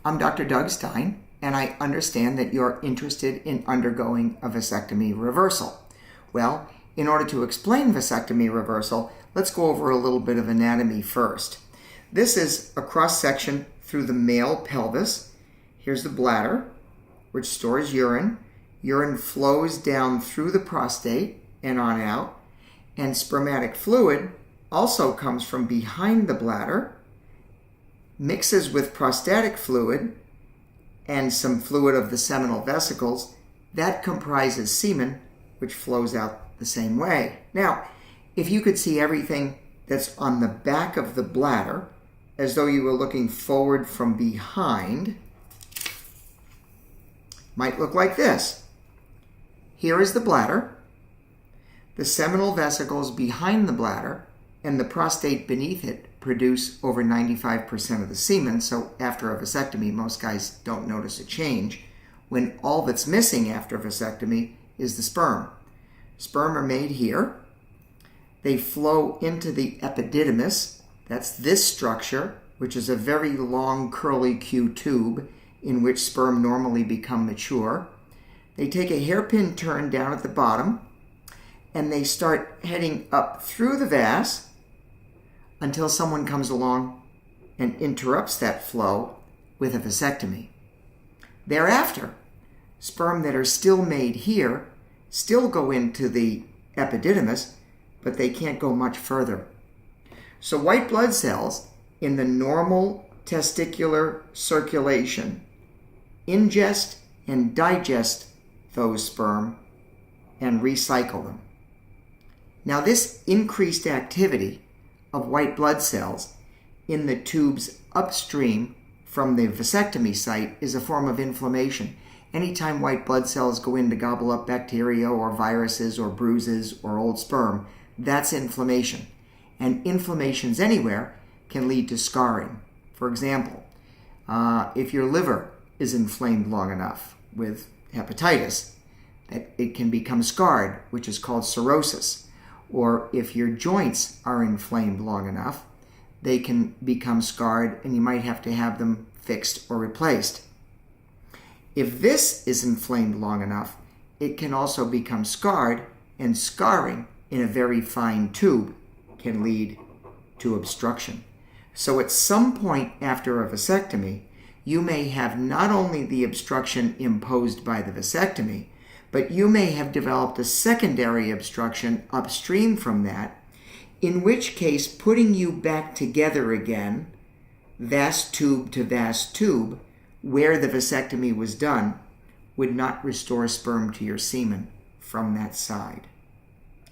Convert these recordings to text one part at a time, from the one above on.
I'm Dr. Doug Stein, and I understand that you're interested in undergoing a vasectomy reversal. Well, in order to explain vasectomy reversal, let's go over a little bit of anatomy first. This is a cross-section through the male pelvis. Here's the bladder, which stores urine. Urine flows down through the prostate and on out, and spermatic fluid also comes from behind the bladder, mixes with prostatic fluid and some fluid of the seminal vesicles. That comprises semen, which flows out the same way. Now, if you could see everything that's on the back of the bladder, as though you were looking forward from behind, might look like this. Here is the bladder, the seminal vesicles behind the bladder, and the prostate beneath it produce over 95% of the semen, so after a vasectomy, most guys don't notice a change, when all that's missing after vasectomy is the sperm. Sperm are made here. They flow into the epididymis. That's this structure, which is a very long curly Q tube in which sperm normally become mature. They take a hairpin turn down at the bottom, and they start heading up through the vas until someone comes along and interrupts that flow with a vasectomy. Thereafter, sperm that are still made here still go into the epididymis, but they can't go much further. So white blood cells in the normal testicular circulation ingest and digest those sperm and recycle them. Now, this increased activity of white blood cells in the tubes upstream from the vasectomy site is a form of inflammation. Anytime white blood cells go in to gobble up bacteria or viruses or bruises or old sperm, that's inflammation. And inflammations anywhere can lead to scarring. For example, if your liver is inflamed long enough with hepatitis, that it can become scarred, which is called cirrhosis. Or if your joints are inflamed long enough, they can become scarred and you might have to have them fixed or replaced. If this is inflamed long enough, it can also become scarred, and scarring in a very fine tube can lead to obstruction. So at some point after a vasectomy, you may have not only the obstruction imposed by the vasectomy, but you may have developed a secondary obstruction upstream from that, in which case putting you back together again, vas tube to vas tube, where the vasectomy was done, would not restore sperm to your semen from that side.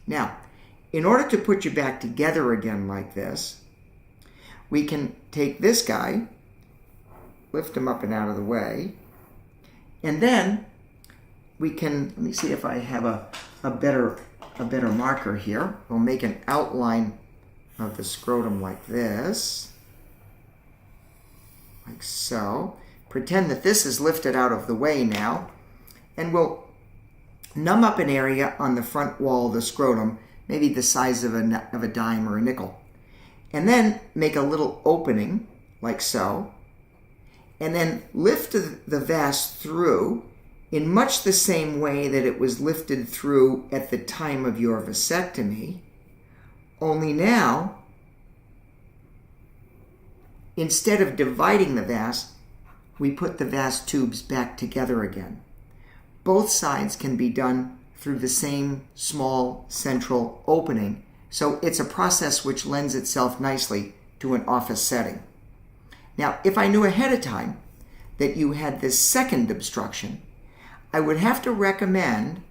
Now, in order to put you back together again like this, we can take this guy, lift him up and out of the way, and then we can, let me see if I have a better marker here. We'll make an outline of the scrotum like this, like so. Pretend that this is lifted out of the way now, and we'll numb up an area on the front wall of the scrotum, maybe the size of a dime or a nickel, and then make a little opening like so, and then lift the vas through in much the same way that it was lifted through at the time of your vasectomy, only now, instead of dividing the vas, we put the vas tubes back together again. Both sides can be done through the same small central opening, so it's a process which lends itself nicely to an office setting. Now, if I knew ahead of time that you had this second obstruction, I would have to recommend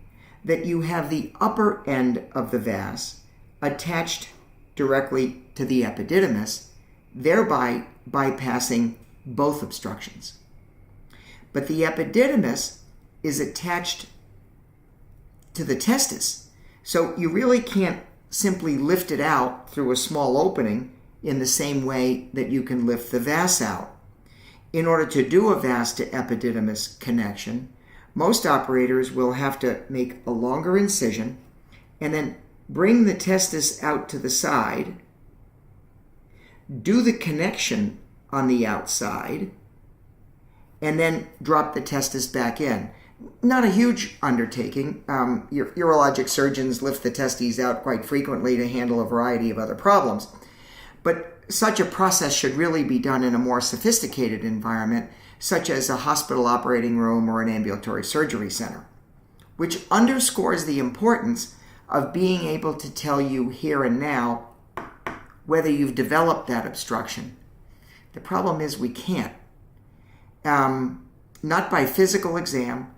that you have the upper end of the vas attached directly to the epididymis, thereby bypassing both obstructions. But the epididymis is attached to the testis, so you really can't simply lift it out through a small opening in the same way that you can lift the vas out. In order to do a vas to epididymis connection, most operators will have to make a longer incision and then bring the testis out to the side, do the connection on the outside, and then drop the testis back in. Not a huge undertaking. Urologic surgeons lift the testes out quite frequently to handle a variety of other problems. But such a process should really be done in a more sophisticated environment, such as a hospital operating room or an ambulatory surgery center, which underscores the importance of being able to tell you here and now whether you've developed that obstruction. The problem is we can't. Not by physical exam,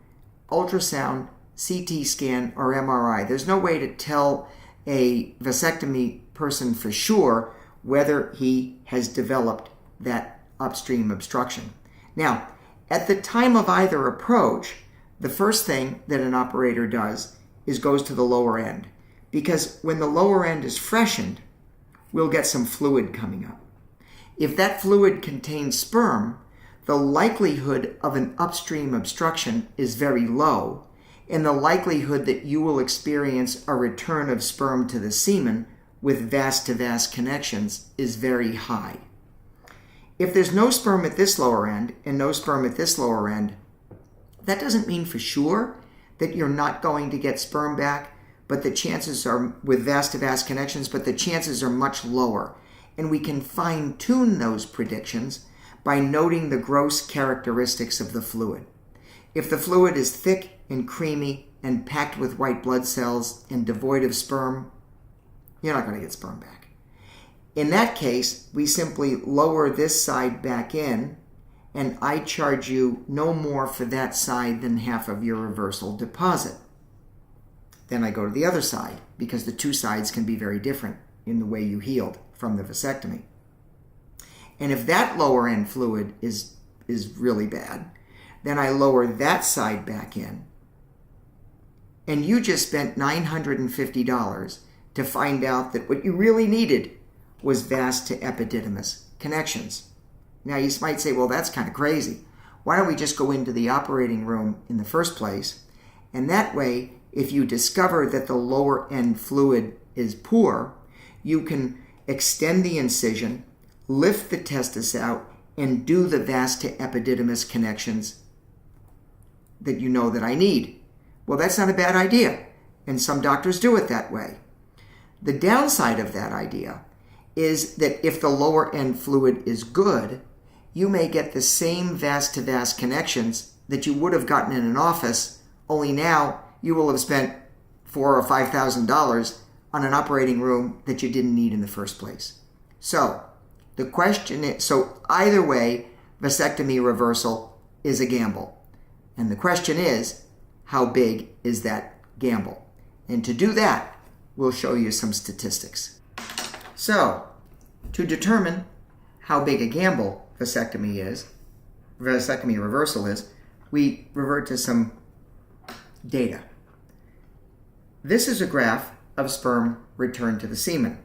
ultrasound, CT scan, or MRI. There's no way to tell a vasectomy person for sure whether he has developed that upstream obstruction. Now, at the time of either approach, the first thing that an operator does is goes to the lower end, because when the lower end is freshened, we'll get some fluid coming up. If that fluid contains sperm, the likelihood of an upstream obstruction is very low, and the likelihood that you will experience a return of sperm to the semen with vas-to-vas connections is very high. If there's no sperm at this lower end and no sperm at this lower end, that doesn't mean for sure that you're not going to get sperm back, but the chances are, with vas-to-vas connections, but the chances are much lower. And we can fine-tune those predictions by noting the gross characteristics of the fluid. If the fluid is thick and creamy and packed with white blood cells and devoid of sperm, you're not going to get sperm back. In that case, we simply lower this side back in, and I charge you no more for that side than half of your reversal deposit. Then I go to the other side, because the two sides can be very different in the way you healed from the vasectomy. And if that lower end fluid is really bad, then I lower that side back in. And you just spent $950 to find out that what you really needed was vas to epididymis connections. Now you might say, well, that's kind of crazy. Why don't we just go into the operating room in the first place? And that way, if you discover that the lower end fluid is poor, you can extend the incision, lift the testis out, and do the vas to epididymis connections that you know that I need. Well, that's not a bad idea, and some doctors do it that way. The downside of that idea is that if the lower end fluid is good, you may get the same vas to vas connections that you would have gotten in an office, only now you will have spent $4,000 or $5,000 on an operating room that you didn't need in the first place. So the question is, either way, vasectomy reversal is a gamble. And the question is, how big is that gamble? And to do that, we'll show you some statistics. So, to determine how big a gamble vasectomy reversal is, we revert to some data. This is a graph of sperm returned to the semen.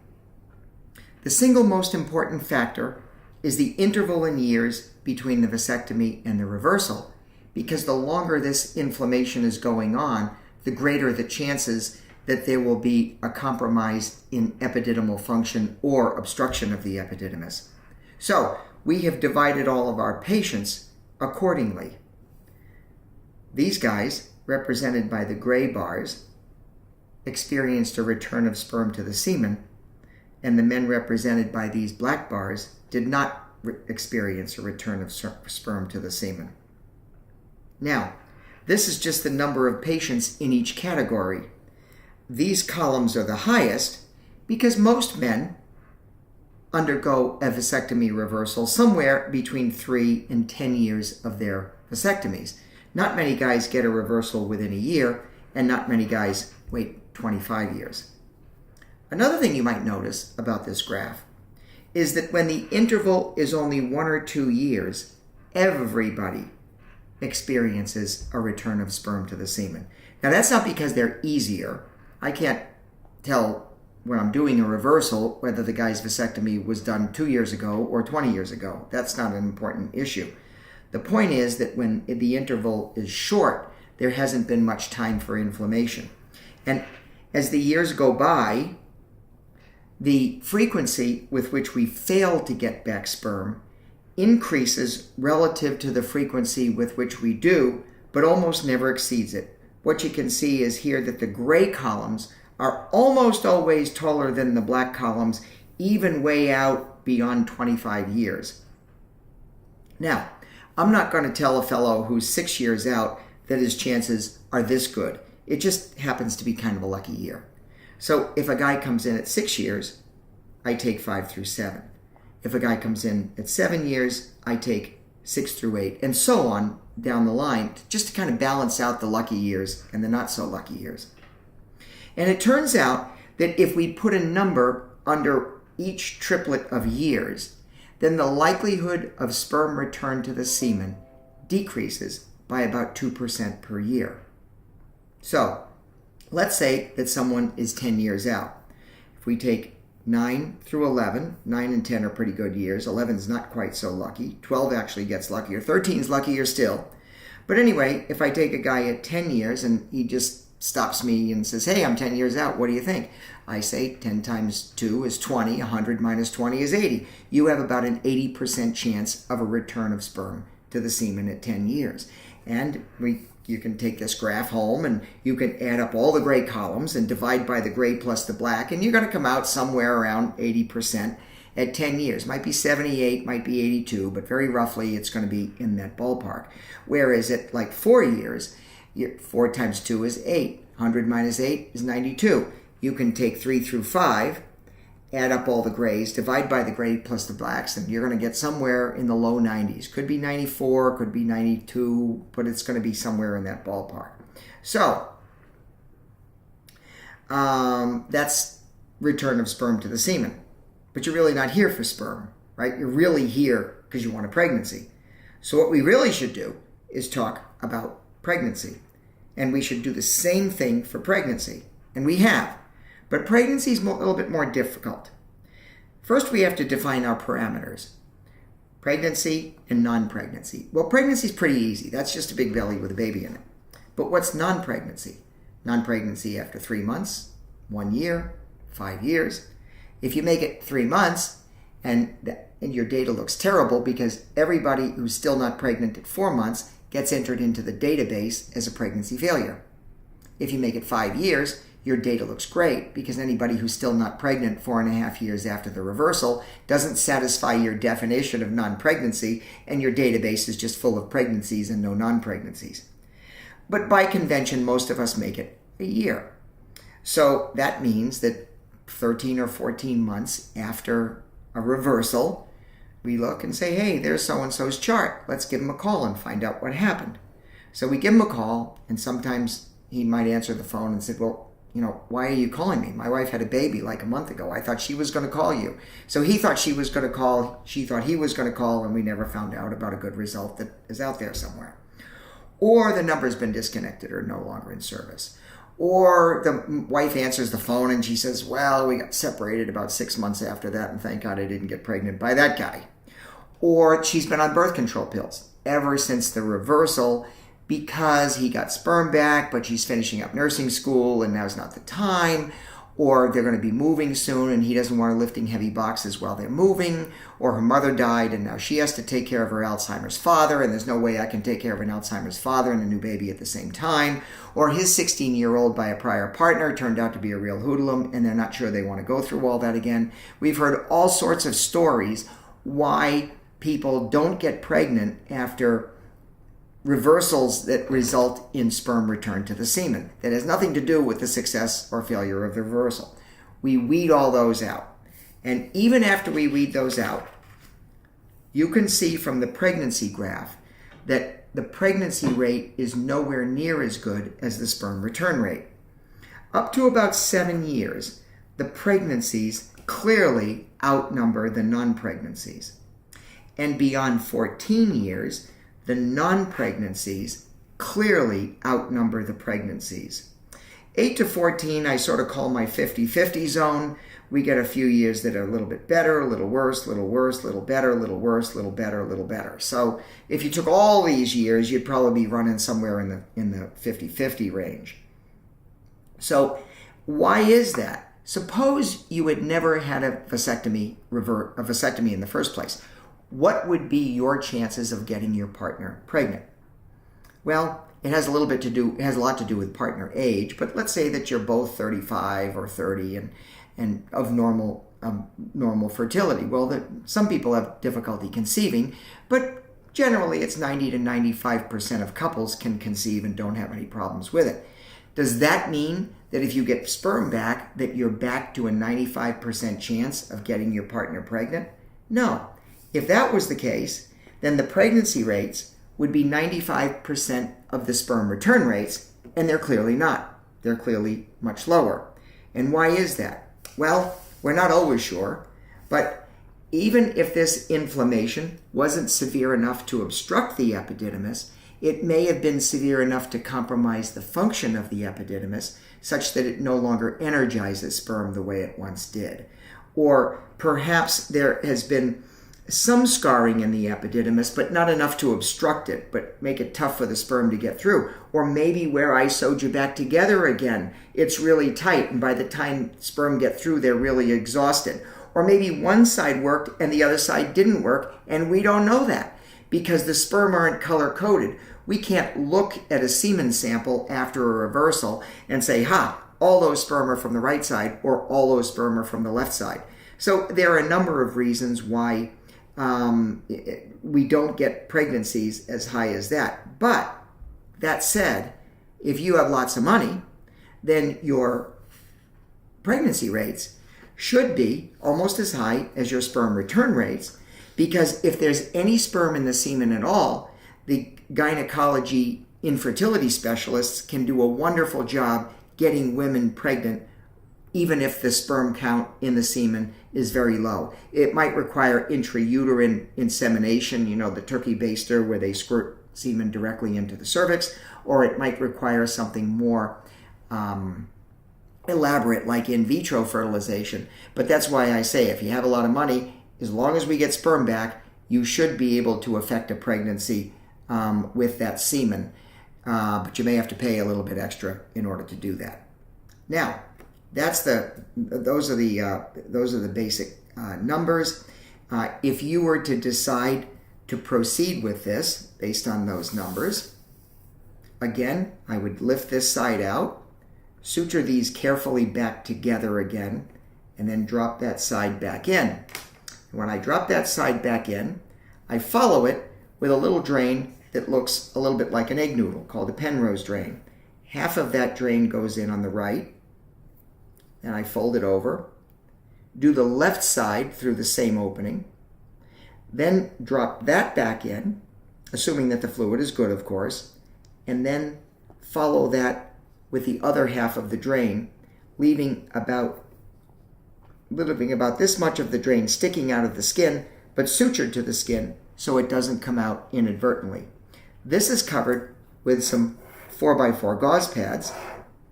The single most important factor is the interval in years between the vasectomy and the reversal, because the longer this inflammation is going on, the greater the chances that there will be a compromise in epididymal function or obstruction of the epididymis. So, we have divided all of our patients accordingly. These guys, represented by the gray bars, experienced a return of sperm to the semen, and the men represented by these black bars did not experience a return of sperm to the semen. Now, this is just the number of patients in each category. These columns are the highest because most men undergo a vasectomy reversal somewhere between 3 and 10 years of their vasectomies. Not many guys get a reversal within a year, and not many guys wait 25 years. Another thing you might notice about this graph is that when the interval is only 1 or 2 years, everybody experiences a return of sperm to the semen. Now, that's not because they're easier. I can't tell when I'm doing a reversal whether the guy's vasectomy was done 2 years ago or 20 years ago. That's not an important issue. The point is that when the interval is short, there hasn't been much time for inflammation. And as the years go by, the frequency with which we fail to get back sperm increases relative to the frequency with which we do, but almost never exceeds it. What you can see is here that the gray columns are almost always taller than the black columns, even way out beyond 25 years. Now, I'm not going to tell a fellow who's 6 years out that his chances are this good. It just happens to be kind of a lucky year. So if a guy comes in at 6 years, I take 5 through 7. If a guy comes in at 7 years, I take 6 through 8, and so on down the line, just to kind of balance out the lucky years and the not so lucky years. And it turns out that if we put a number under each triplet of years, then the likelihood of sperm return to the semen decreases by about 2% per year. So, let's say that someone is 10 years out. If we take 9 through 11, 9 and 10 are pretty good years. 11 is not quite so lucky. 12 actually gets luckier. 13 is luckier still. But anyway, if I take a guy at 10 years and he just stops me and says, hey, I'm 10 years out, what do you think? I say 10 times 2 is 20, 100 minus 20 is 80. You have about an 80% chance of a return of sperm to the semen at 10 years. And you can take this graph home and you can add up all the gray columns and divide by the gray plus the black, and you're going to come out somewhere around 80% at 10 years. Might be 78, might be 82, but very roughly it's going to be in that ballpark. Whereas at like 4 years, 4 times 2 is 8. 100 minus 8 is 92. You can take 3 through 5, add up all the grays, divide by the gray plus the blacks, and you're going to get somewhere in the low 90s. Could be 94, could be 92, but it's going to be somewhere in that ballpark. So, that's return of sperm to the semen. But you're really not here for sperm, right? You're really here because you want a pregnancy. So what we really should do is talk about pregnancy. And we should do the same thing for pregnancy. And we have. But pregnancy is a little bit more difficult. First, we have to define our parameters. Pregnancy and non-pregnancy. Well, pregnancy is pretty easy. That's just a big belly with a baby in it. But what's non-pregnancy? Non-pregnancy after 3 months, 1 year, 5 years. If you make it 3 months and your data looks terrible because everybody who's still not pregnant at 4 months gets entered into the database as a pregnancy failure. If you make it 5 years, your data looks great because anybody who's still not pregnant 4.5 years after the reversal doesn't satisfy your definition of non-pregnancy, and your database is just full of pregnancies and no non-pregnancies. But by convention, most of us make it a year. So that means that 13 or 14 months after a reversal, we look and say, hey, there's so-and-so's chart. Let's give him a call and find out what happened. So we give him a call, and sometimes he might answer the phone and say, well, why are you calling me? My wife had a baby like a month ago. I thought she was going to call you. So he thought she was going to call. She thought he was going to call, and we never found out about a good result that is out there somewhere. Or the number's been disconnected or no longer in service. Or the wife answers the phone and she says, well, we got separated about 6 months after that, and thank God I didn't get pregnant by that guy. Or she's been on birth control pills ever since the reversal because he got sperm back, but she's finishing up nursing school and now's not the time. Or they're going to be moving soon and he doesn't want her lifting heavy boxes while they're moving. Or her mother died and now she has to take care of her Alzheimer's father, and there's no way I can take care of an Alzheimer's father and a new baby at the same time. Or his 16-year-old by a prior partner turned out to be a real hoodlum and they're not sure they want to go through all that again. We've heard all sorts of stories why people don't get pregnant after reversals that result in sperm return to the semen. That has nothing to do with the success or failure of the reversal. We weed all those out. And even after we weed those out, you can see from the pregnancy graph that the pregnancy rate is nowhere near as good as the sperm return rate. Up to about 7 years, the pregnancies clearly outnumber the non-pregnancies. And beyond 14 years, the non-pregnancies clearly outnumber the pregnancies. 8 to 14, I sort of call my 50-50 zone. We get a few years that are a little bit better, a little worse, a little worse, a little better, a little worse, a little better, a little better. So if you took all these years, you'd probably be running somewhere in the 50-50 range. So why is that? Suppose you had never had a vasectomy in the first place. what would be your chances of getting your partner pregnant? Well, it has a lot to do with partner age, but let's say that you're both 35 or 30 and of normal fertility. Well, some people have difficulty conceiving, but generally it's 90 to 95% of couples can conceive and don't have any problems with it. Does that mean that if you get sperm back, that you're back to a 95% chance of getting your partner pregnant? No. If that was the case, then the pregnancy rates would be 95% of the sperm return rates, and they're clearly not. They're clearly much lower. And why is that? Well, we're not always sure, but even if this inflammation wasn't severe enough to obstruct the epididymis, it may have been severe enough to compromise the function of the epididymis such that it no longer energizes sperm the way it once did. Or perhaps there has been some scarring in the epididymis, but not enough to obstruct it, but make it tough for the sperm to get through. Or maybe where I sewed you back together again, it's really tight, and by the time sperm get through, they're really exhausted. Or maybe one side worked and the other side didn't work, and we don't know that because the sperm aren't color-coded. We can't look at a semen sample after a reversal and say, all those sperm are from the right side or all those sperm are from the left side. So there are a number of reasons why we don't get pregnancies as high as that. But that said, if you have lots of money, then your pregnancy rates should be almost as high as your sperm return rates, because if there's any sperm in the semen at all, the gynecology infertility specialists can do a wonderful job getting women pregnant, even if the sperm count in the semen is very low. It might require intrauterine insemination, the turkey baster where they squirt semen directly into the cervix, or it might require something more elaborate like in vitro fertilization. But that's why I say if you have a lot of money, as long as we get sperm back, you should be able to affect a pregnancy with that semen. But you may have to pay a little bit extra in order to do that. Now, those are the basic numbers. If you were to decide to proceed with this based on those numbers, again, I would lift this side out, suture these carefully back together again, and then drop that side back in. When I drop that side back in, I follow it with a little drain that looks a little bit like an egg noodle called a Penrose Drain. Half of that drain goes in on the right, and I fold it over, do the left side through the same opening, then drop that back in, assuming that the fluid is good, of course, and then follow that with the other half of the drain, leaving about this much of the drain sticking out of the skin, but sutured to the skin so it doesn't come out inadvertently. This is covered with some 4x4 gauze pads,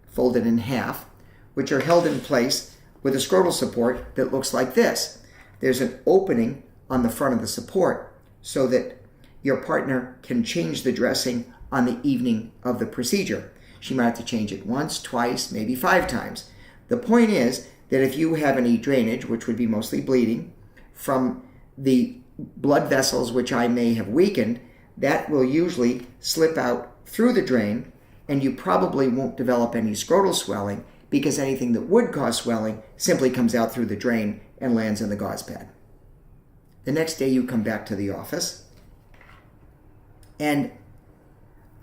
folded in half, which are held in place with a scrotal support that looks like this. There's an opening on the front of the support so that your partner can change the dressing on the evening of the procedure. She might have to change it once, twice, maybe 5 times. The point is that if you have any drainage, which would be mostly bleeding, from the blood vessels which I may have weakened, that will usually slip out through the drain, and you probably won't develop any scrotal swelling because anything that would cause swelling simply comes out through the drain and lands in the gauze pad. The next day you come back to the office, and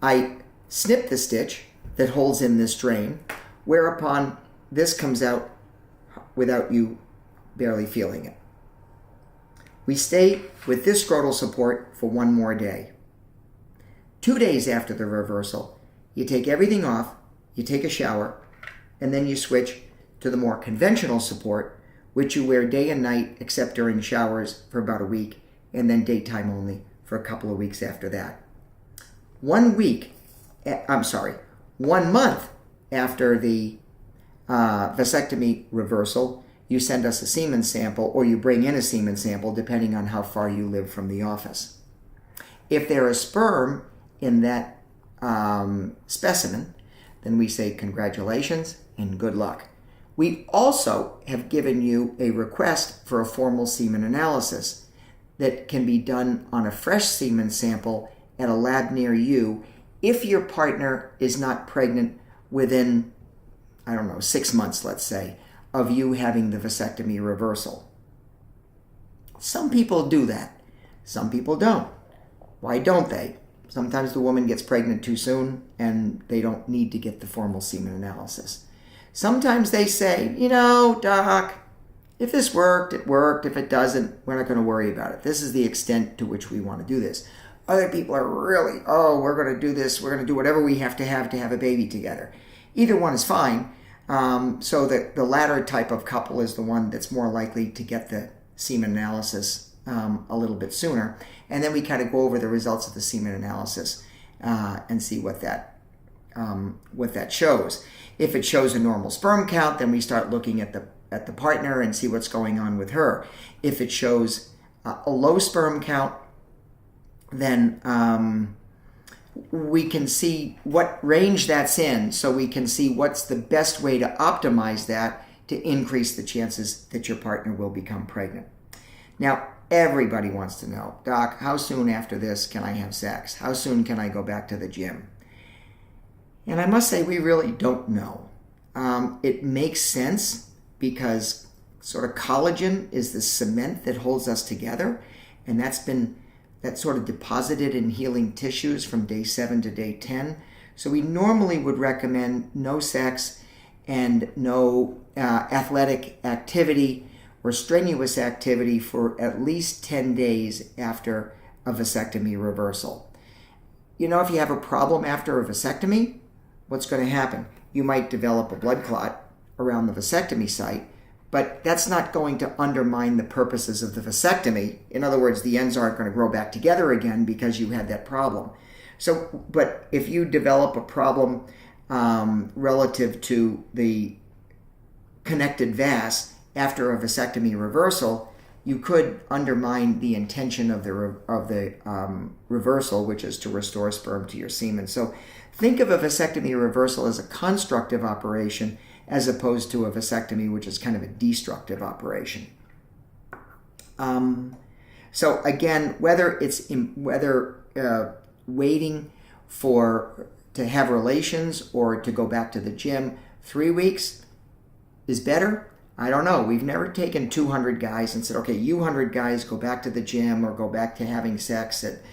I snip the stitch that holds in this drain, whereupon this comes out without you barely feeling it. We stay with this scrotal support for 1 more day. 2 days after the reversal, you take everything off, you take a shower, and then you switch to the more conventional support, which you wear day and night except during showers for about a week, and then daytime only for a couple of weeks after that. 1 month after the vasectomy reversal, you send us a semen sample, or you bring in a semen sample, depending on how far you live from the office. If there is sperm in that specimen, then we say congratulations and good luck. We also have given you a request for a formal semen analysis. that can be done on a fresh semen sample at a lab near you if your partner is not pregnant within, 6 months, let's say, of you having the vasectomy reversal. Some people do that. Some people don't. Why don't they? Sometimes the woman gets pregnant too soon and they don't need to get the formal semen analysis. Sometimes they say, doc, if this worked, it worked. If it doesn't, we're not going to worry about it. This is the extent to which we want to do this. Other people are really, we're going to do this. We're going to do whatever we have to have a baby together. Either one is fine. So the latter type of couple is the one that's more likely to get the semen analysis a little bit sooner. And then we kind of go over the results of the semen analysis and see what that shows. If it shows a normal sperm count, then we start looking at the partner and see what's going on with her. If it shows a low sperm count, then we can see what range that's in, so we can see what's the best way to optimize that to increase the chances that your partner will become pregnant. Now, everybody wants to know, Doc, how soon after this can I have sex? How soon can I go back to the gym? And I must say, we really don't know. It makes sense because sort of collagen is the cement that holds us together, and that's sort of deposited in healing tissues from day 7 to day 10. So we normally would recommend no sex and no athletic activity or strenuous activity for at least 10 days after a vasectomy reversal. If you have a problem after a vasectomy, what's going to happen? You might develop a blood clot around the vasectomy site, but that's not going to undermine the purposes of the vasectomy. In other words, the ends aren't going to grow back together again because you had that problem. So, but if you develop a problem relative to the connected vas after a vasectomy reversal, you could undermine the intention of the reversal, which is to restore sperm to your semen. So think of a vasectomy reversal as a constructive operation as opposed to a vasectomy, which is kind of a destructive operation. So again, whether waiting to have relations or to go back to the gym, 3 weeks is better. I don't know. We've never taken 200 guys and said, okay, you 100 guys go back to the gym or go back to having sex at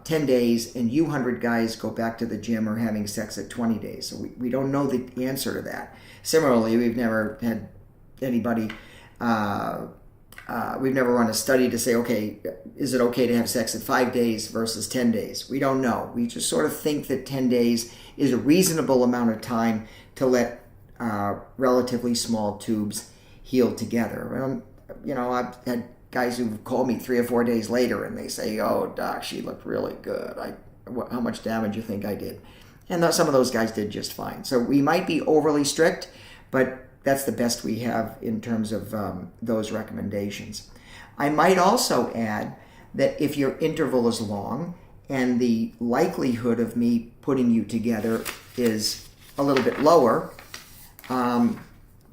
10 days, and you 100 guys go back to the gym or having sex at 20 days. So we don't know the answer to that. Similarly, we've never had anybody, we've never run a study to say, okay, is it okay to have sex at 5 days versus 10 days? We don't know. We just sort of think that 10 days is a reasonable amount of time to let relatively small tubes heal together. I've had guys who've called me 3 or 4 days later and they say, oh, doc, she looked really good. How much damage you think I did? And some of those guys did just fine. So we might be overly strict, but that's the best we have in terms of those recommendations. I might also add that if your interval is long and the likelihood of me putting you together is a little bit lower,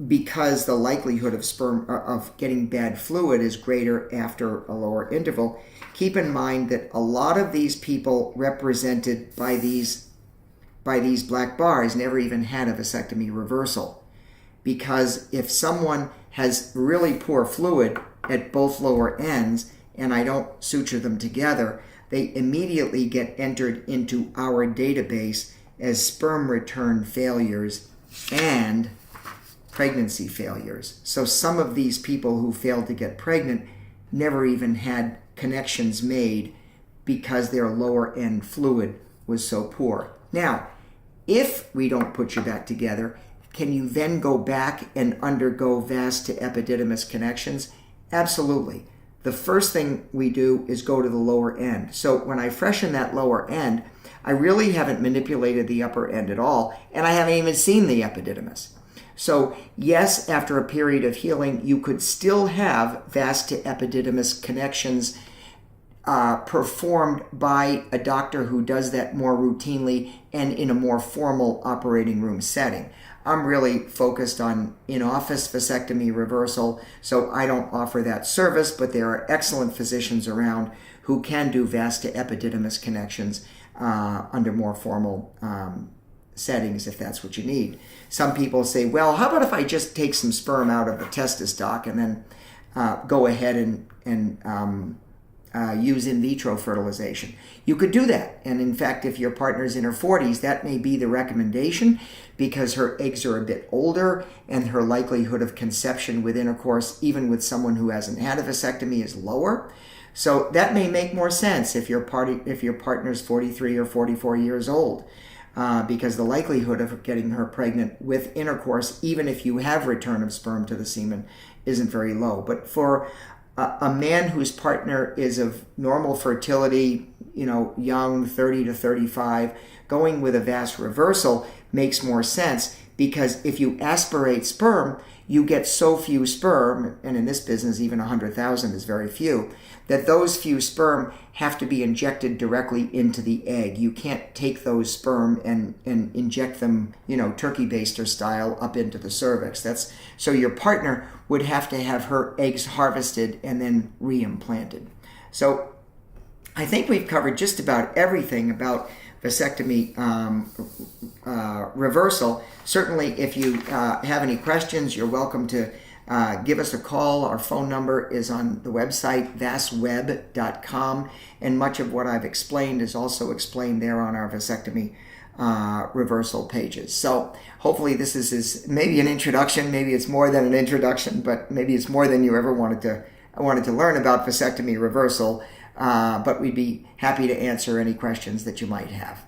because the likelihood of getting bad fluid is greater after a lower interval, keep in mind that a lot of these people represented by these black bars never even had a vasectomy reversal. Because if someone has really poor fluid at both lower ends and I don't suture them together, they immediately get entered into our database as sperm return failures and pregnancy failures. So some of these people who failed to get pregnant never even had connections made because their lower end fluid was so poor. Now, if we don't put you back together, can you then go back and undergo vas to epididymis connections? Absolutely. The first thing we do is go to the lower end. So when I freshen that lower end, I really haven't manipulated the upper end at all, and I haven't even seen the epididymis. So yes, after a period of healing, you could still have vas to epididymis connections performed by a doctor who does that more routinely and in a more formal operating room setting. I'm really focused on in-office vasectomy reversal, so I don't offer that service, but there are excellent physicians around who can do vas to epididymis connections under more formal settings if that's what you need. Some people say, well, how about if I just take some sperm out of the testis, doc, and then go ahead and use in vitro fertilization? You could do that. And in fact, if your partner's in her 40s, that may be the recommendation because her eggs are a bit older and her likelihood of conception with intercourse, even with someone who hasn't had a vasectomy, is lower. So that may make more sense if your partner's 43 or 44 years old, because the likelihood of getting her pregnant with intercourse, even if you have return of sperm to the semen, isn't very low. But for a man whose partner is of normal fertility, young, 30 to 35, going with a vas reversal makes more sense because if you aspirate sperm, you get so few sperm, and in this business even 100,000 is very few, that those few sperm have to be injected directly into the egg. You can't take those sperm and inject them, turkey baster style up into the cervix. So your partner would have to have her eggs harvested and then reimplanted. So I think we've covered just about everything about vasectomy reversal. Certainly, if you have any questions, you're welcome to give us a call. Our phone number is on the website, vasweb.com, and much of what I've explained is also explained there on our vasectomy reversal pages. So hopefully this is maybe an introduction, maybe it's more than an introduction, but maybe it's more than you ever wanted to learn about vasectomy reversal. But we'd be happy to answer any questions that you might have.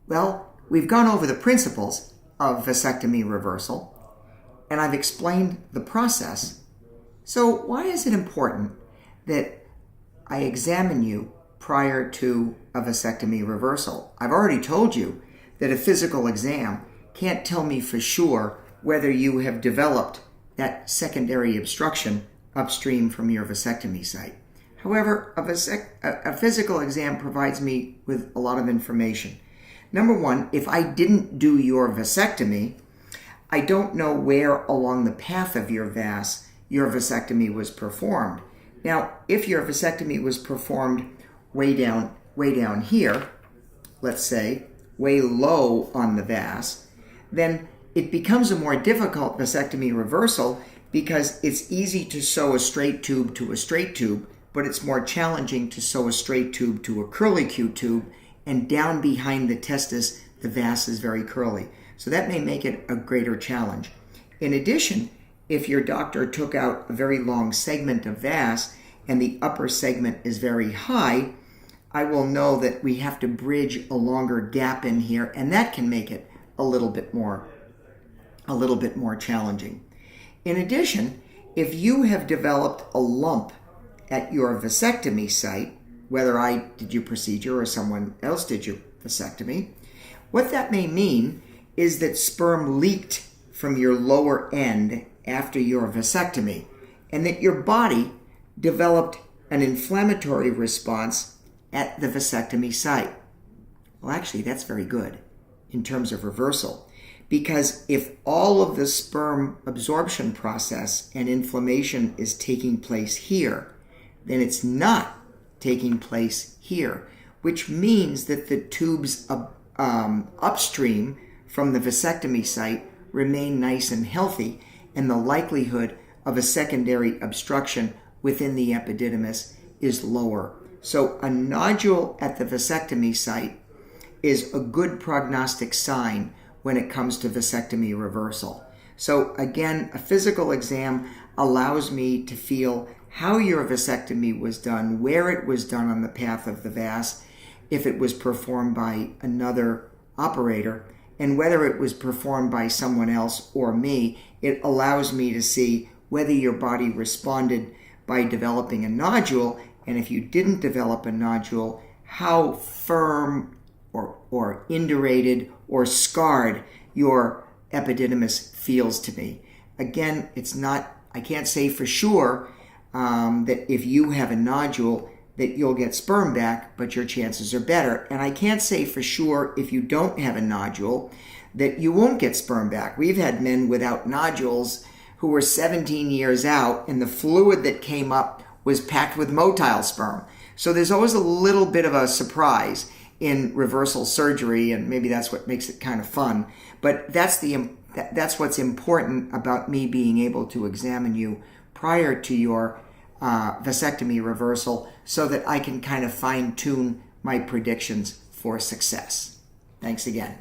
Well, we've gone over the principles of vasectomy reversal, and I've explained the process. So why is it important that I examine you prior to a vasectomy reversal? I've already told you that a physical exam can't tell me for sure whether you have developed that secondary obstruction upstream from your vasectomy site. However, a physical exam provides me with a lot of information. Number one, if I didn't do your vasectomy, I don't know where along the path of your vas your vasectomy was performed. Now, if your vasectomy was performed way down here, let's say, way low on the vas, then it becomes a more difficult vasectomy reversal because it's easy to sew a straight tube to a straight tube, but it's more challenging to sew a straight tube to a curlicue tube, and down behind the testis, the vas is very curly. So that may make it a greater challenge. In addition, if your doctor took out a very long segment of vas and the upper segment is very high, I will know that we have to bridge a longer gap in here, and that can make it a little bit more challenging. In addition, if you have developed a lump at your vasectomy site, whether I did your procedure or someone else did your vasectomy, what that may mean is that sperm leaked from your lower end after your vasectomy, and that your body developed an inflammatory response at the vasectomy site. Well, actually, that's very good in terms of reversal, because if all of the sperm absorption process and inflammation is taking place here, then it's not taking place here, which means that the tubes upstream from the vasectomy site remain nice and healthy, and the likelihood of a secondary obstruction within the epididymis is lower. So a nodule at the vasectomy site is a good prognostic sign when it comes to vasectomy reversal. So again, a physical exam allows me to feel how your vasectomy was done, where it was done on the path of the vas, if it was performed by another operator, and whether it was performed by someone else or me. It allows me to see whether your body responded by developing a nodule, and if you didn't develop a nodule, how firm or indurated or scarred your epididymis feels to me. Again, I can't say for sure that if you have a nodule that you'll get sperm back, but your chances are better. And I can't say for sure if you don't have a nodule that you won't get sperm back. We've had men without nodules who were 17 years out, and the fluid that came up was packed with motile sperm. So there's always a little bit of a surprise in reversal surgery, and maybe that's what makes it kind of fun. But that's what's important about me being able to examine you prior to your vasectomy reversal, so that I can kind of fine-tune my predictions for success. Thanks again.